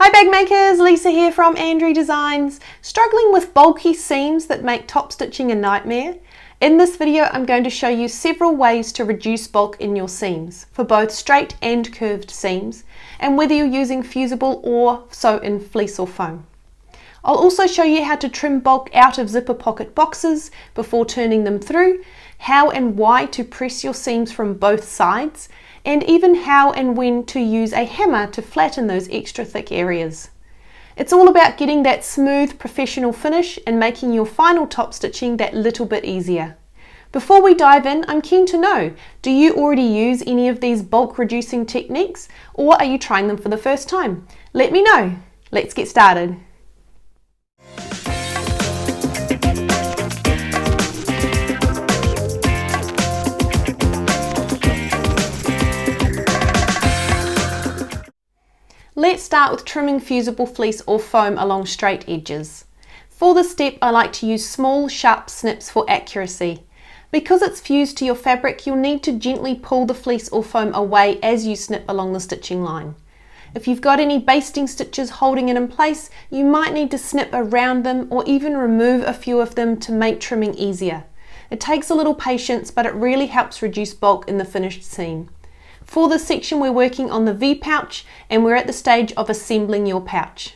Hi bag makers, Lisa here from Andrie Designs. Struggling with bulky seams that make top stitching a nightmare? In this video I'm going to show you several ways to reduce bulk in your seams for both straight and curved seams, and whether you're using fusible or sew in fleece or foam. I'll also show you how to trim bulk out of zipper pocket boxes before turning them through, how and why to press your seams from both sides, and even how and when to use a hammer to flatten those extra thick areas. It's all about getting that smooth professional finish and making your final top stitching that little bit easier. Before we dive in, I'm keen to know, do you already use any of these bulk reducing techniques, or are you trying them for the first time? Let me know. Let's get started. Let's start with trimming fusible fleece or foam along straight edges. For this step I like to use small sharp snips for accuracy. Because it's fused to your fabric, you'll need to gently pull the fleece or foam away as you snip along the stitching line. If you've got any basting stitches holding it in place, you might need to snip around them or even remove a few of them to make trimming easier. It takes a little patience, but it really helps reduce bulk in the finished seam. For this section we're working on the V pouch, and we're at the stage of assembling your pouch.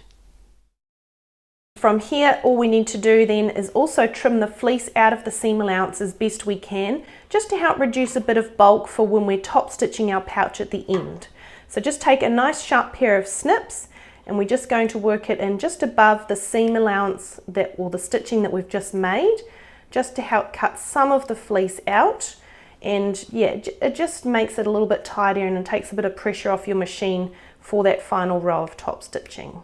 From here all we need to do then is also trim the fleece out of the seam allowance as best we can, just to help reduce a bit of bulk for when we're top stitching our pouch at the end. So just take a nice sharp pair of snips and we're just going to work it in just above the seam allowance or the stitching that we've just made, just to help cut some of the fleece out. And yeah, it just makes it a little bit tidier and it takes a bit of pressure off your machine for that final row of top stitching.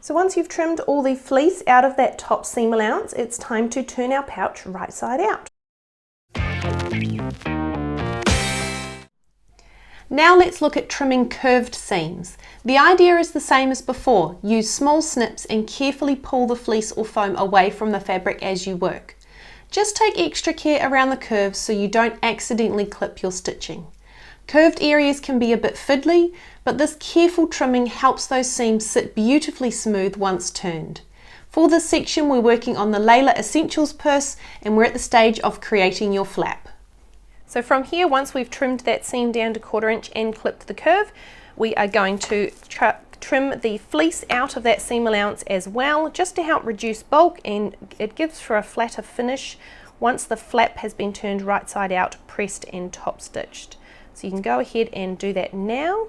So once you've trimmed all the fleece out of that top seam allowance, it's time to turn our pouch right side out. Now let's look at trimming curved seams. The idea is the same as before. Use small snips and carefully pull the fleece or foam away from the fabric as you work. Just take extra care around the curves so you don't accidentally clip your stitching. Curved areas can be a bit fiddly, but this careful trimming helps those seams sit beautifully smooth once turned. For this section we're working on the Layla Essentials purse, and we're at the stage of creating your flap. So from here, once we've trimmed that seam down to 1/4 inch and clipped the curve, we are going to trim the fleece out of that seam allowance as well, just to help reduce bulk, and it gives for a flatter finish once the flap has been turned right side out, pressed and top stitched. So you can go ahead and do that now.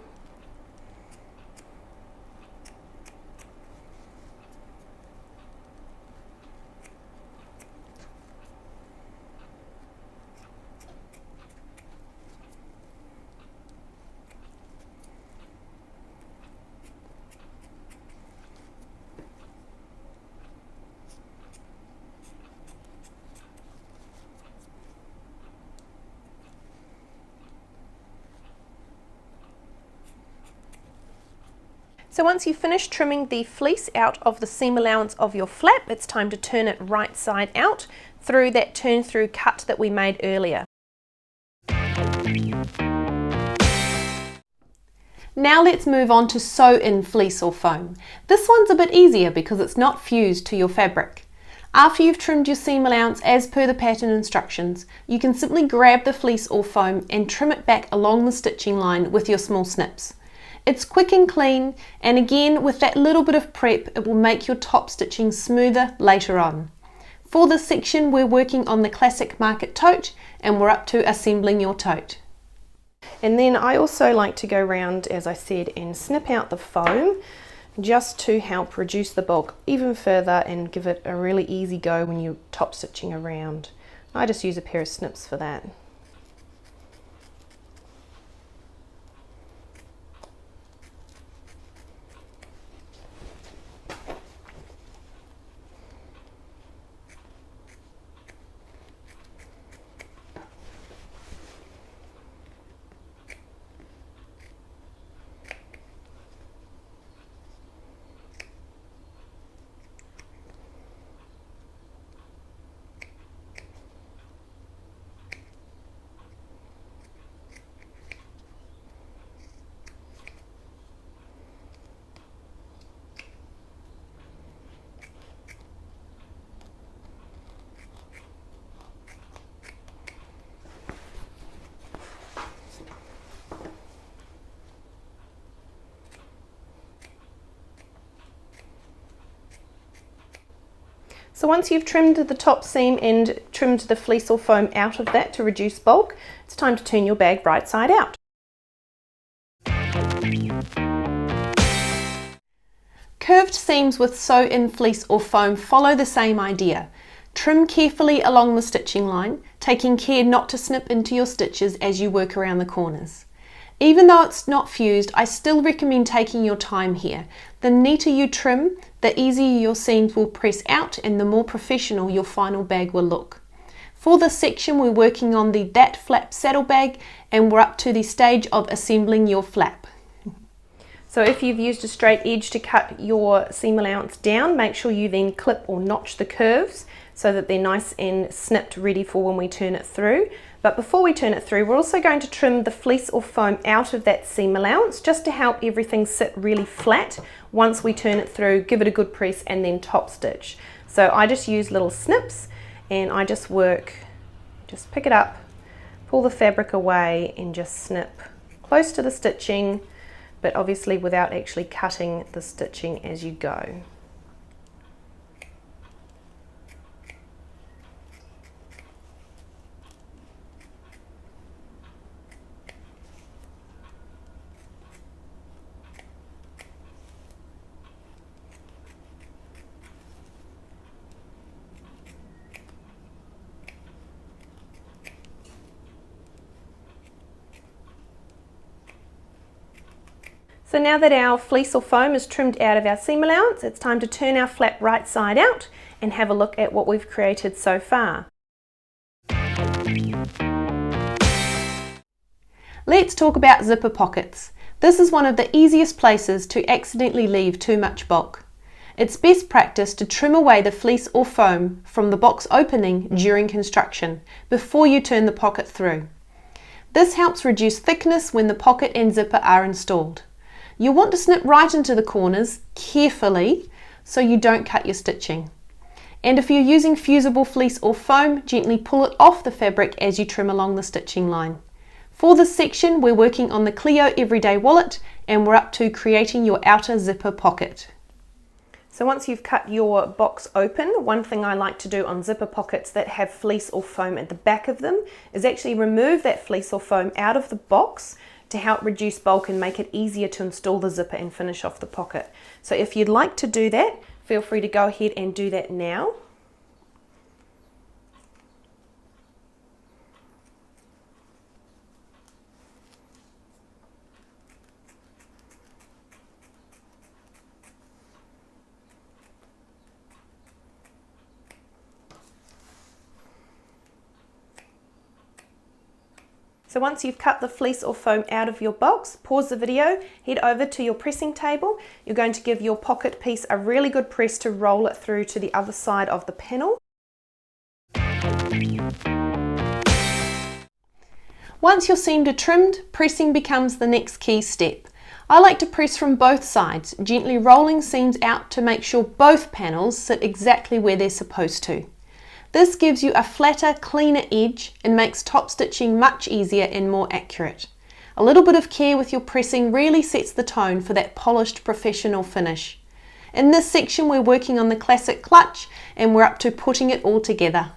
So once you've finished trimming the fleece out of the seam allowance of your flap, it's time to turn it right side out through that turn through cut that we made earlier. Now let's move on to sew in fleece or foam. This one's a bit easier because it's not fused to your fabric. After you've trimmed your seam allowance as per the pattern instructions, you can simply grab the fleece or foam and trim it back along the stitching line with your small snips. It's quick and clean, and again with that little bit of prep it will make your top stitching smoother later on. For this section we're working on the classic market tote, and we're up to assembling your tote. And then I also like to go around, as I said, and snip out the foam just to help reduce the bulk even further and give it a really easy go when you're top stitching around. I just use a pair of snips for that. So once you've trimmed the top seam and trimmed the fleece or foam out of that to reduce bulk, it's time to turn your bag right side out. Curved seams with sew-in fleece or foam follow the same idea. Trim carefully along the stitching line, taking care not to snip into your stitches as you work around the corners. Even though it's not fused, I still recommend taking your time here. The neater you trim, the easier your seams will press out and the more professional your final bag will look. For this section, we're working on the That Flap saddlebag, and we're up to the stage of assembling your flap. So if you've used a straight edge to cut your seam allowance down, make sure you then clip or notch the curves so that they're nice and snipped, ready for when we turn it through. But before we turn it through, we're also going to trim the fleece or foam out of that seam allowance just to help everything sit really flat. Once we turn it through, give it a good press and then top stitch. So I just use little snips and I just pick it up, pull the fabric away and just snip close to the stitching, but obviously without actually cutting the stitching as you go. So now that our fleece or foam is trimmed out of our seam allowance, it's time to turn our flap right side out and have a look at what we've created so far. Let's talk about zipper pockets. This is one of the easiest places to accidentally leave too much bulk. It's best practice to trim away the fleece or foam from the box opening during construction before you turn the pocket through. This helps reduce thickness when the pocket and zipper are installed. You'll want to snip right into the corners carefully so you don't cut your stitching. And if you're using fusible fleece or foam, gently pull it off the fabric as you trim along the stitching line. For this section, we're working on the Clio Everyday Wallet and we're up to creating your outer zipper pocket. So once you've cut your box open, one thing I like to do on zipper pockets that have fleece or foam at the back of them is actually remove that fleece or foam out of the box to help reduce bulk and make it easier to install the zipper and finish off the pocket. So if you'd like to do that, feel free to go ahead and do that now. So once you've cut the fleece or foam out of your box, pause the video, head over to your pressing table. You're going to give your pocket piece a really good press to roll it through to the other side of the panel. Once your seams are trimmed, pressing becomes the next key step. I like to press from both sides, gently rolling seams out to make sure both panels sit exactly where they're supposed to. This gives you a flatter, cleaner edge and makes top stitching much easier and more accurate. A little bit of care with your pressing really sets the tone for that polished professional finish. In this section we're working on the classic clutch and we're up to putting it all together.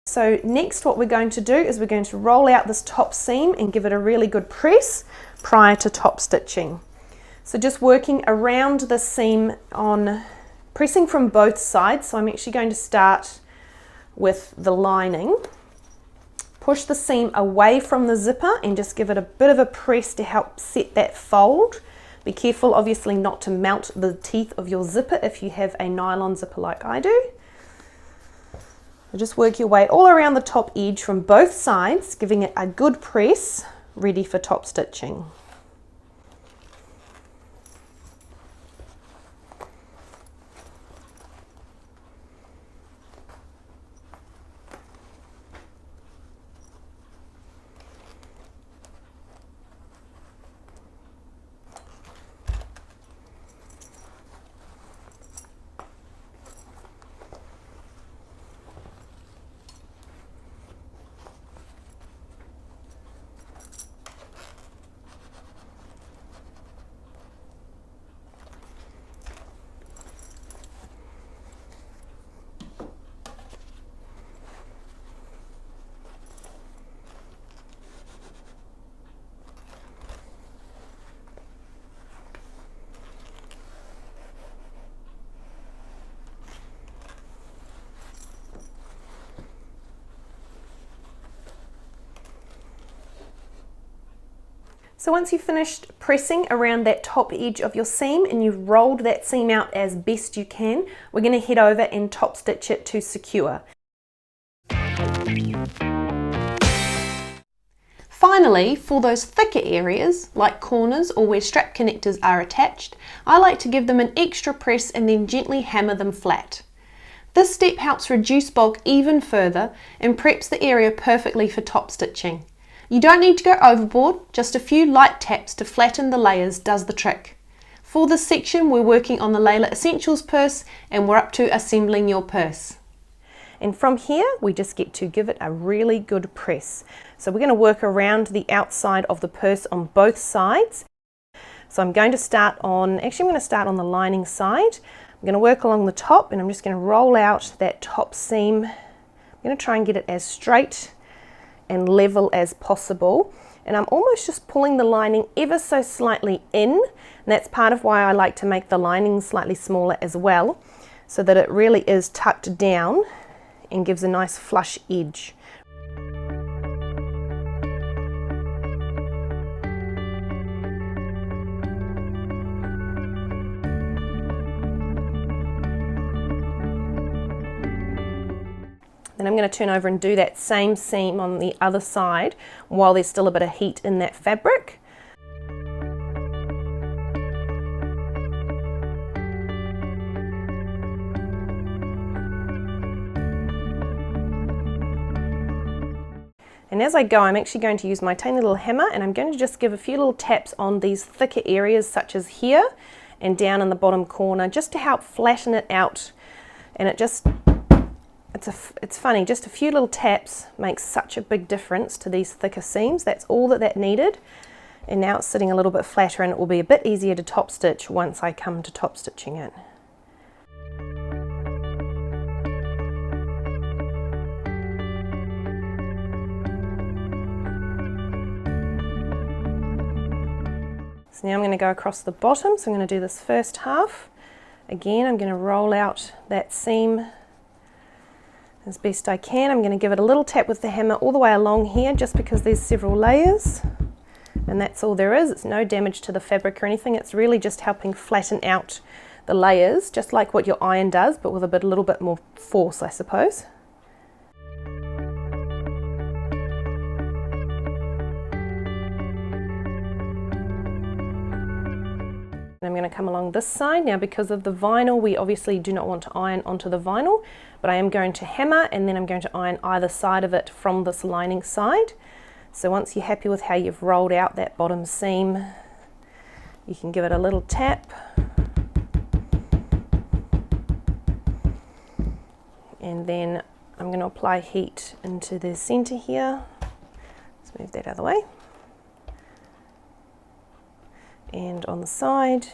So next what we're going to do is we're going to roll out this top seam and give it a really good press prior to top stitching. So just working around the seam on pressing from both sides. So I'm actually going to start with the lining, push the seam away from the zipper and just give it a bit of a press to help set that fold. Be careful obviously not to mount the teeth of your zipper if you have a nylon zipper like I do. So just work your way all around the top edge from both sides, giving it a good press, ready for top stitching. So once you've finished pressing around that top edge of your seam and you've rolled that seam out as best you can, we're going to head over and top stitch it to secure. Finally, for those thicker areas, like corners or where strap connectors are attached, I like to give them an extra press and then gently hammer them flat. This step helps reduce bulk even further and preps the area perfectly for top stitching. You don't need to go overboard, just a few light taps to flatten the layers does the trick. For this section we're working on the Layla Essentials purse and we're up to assembling your purse. And from here we just get to give it a really good press. So we're going to work around the outside of the purse on both sides. So I'm going to start on the lining side. I'm going to work along the top and I'm just going to roll out that top seam. I'm going to try and get it as straight and level as possible, and I'm almost just pulling the lining ever so slightly in, and that's part of why I like to make the lining slightly smaller as well, so that it really is tucked down and gives a nice flush edge. Then I'm going to turn over and do that same seam on the other side while there's still a bit of heat in that fabric. And as I go, I'm actually going to use my tiny little hammer and I'm going to just give a few little taps on these thicker areas such as here and down in the bottom corner, just to help flatten it out. And it's funny, just a few little taps makes such a big difference to these thicker seams. That's all that needed. And now it's sitting a little bit flatter and it will be a bit easier to top stitch once I come to top stitching it. So now I'm going to go across the bottom, so I'm going to do this first half. Again, I'm going to roll out that seam as best I can. I'm going to give it a little tap with the hammer all the way along here, just because there's several layers, and that's all there is. It's no damage to the fabric or anything. It's really just helping flatten out the layers, just like what your iron does, but with a little bit more force, I suppose. I'm going to come along this side. Now, because of the vinyl, we obviously do not want to iron onto the vinyl, but I am going to hammer and then I'm going to iron either side of it from this lining side. So once you're happy with how you've rolled out that bottom seam, you can give it a little tap. And then I'm going to apply heat into the center here. Let's move that out of the way. And on the side,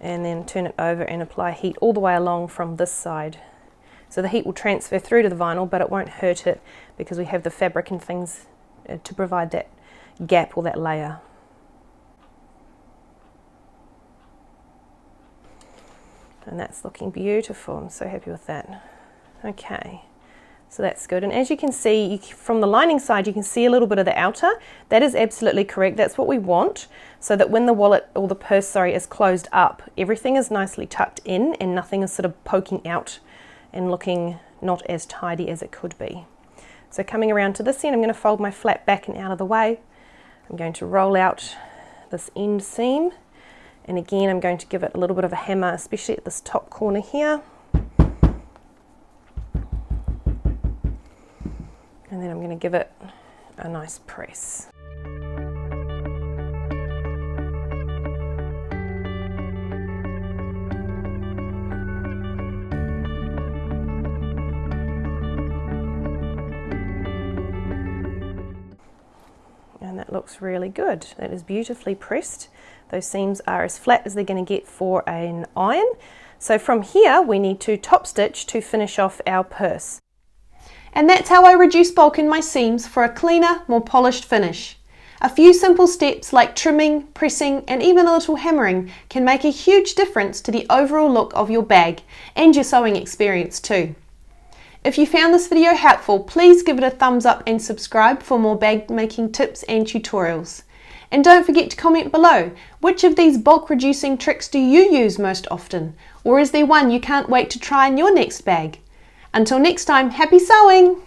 and then turn it over and apply heat all the way along from this side. So the heat will transfer through to the vinyl, but it won't hurt it because we have the fabric and things to provide that gap or that layer. And that's looking beautiful. I'm so happy with that. Okay. So that's good, and as you can see from the lining side, you can see a little bit of the outer. That is absolutely correct. That's what we want, so that when the wallet or the purse, is closed up, everything is nicely tucked in and nothing is sort of poking out and looking not as tidy as it could be. So coming around to this end, I'm going to fold my flap back and out of the way. I'm going to roll out this end seam, and again I'm going to give it a little bit of a hammer, especially at this top corner here. And then I'm going to give it a nice press. And that looks really good. That is beautifully pressed. Those seams are as flat as they're going to get for an iron. So from here we need to top stitch to finish off our purse. And that's how I reduce bulk in my seams for a cleaner, more polished finish. A few simple steps like trimming, pressing, and even a little hammering can make a huge difference to the overall look of your bag and your sewing experience too. If you found this video helpful, please give it a thumbs up and subscribe for more bag making tips and tutorials. And don't forget to comment below, which of these bulk reducing tricks do you use most often? Or is there one you can't wait to try in your next bag? Until next time, happy sewing!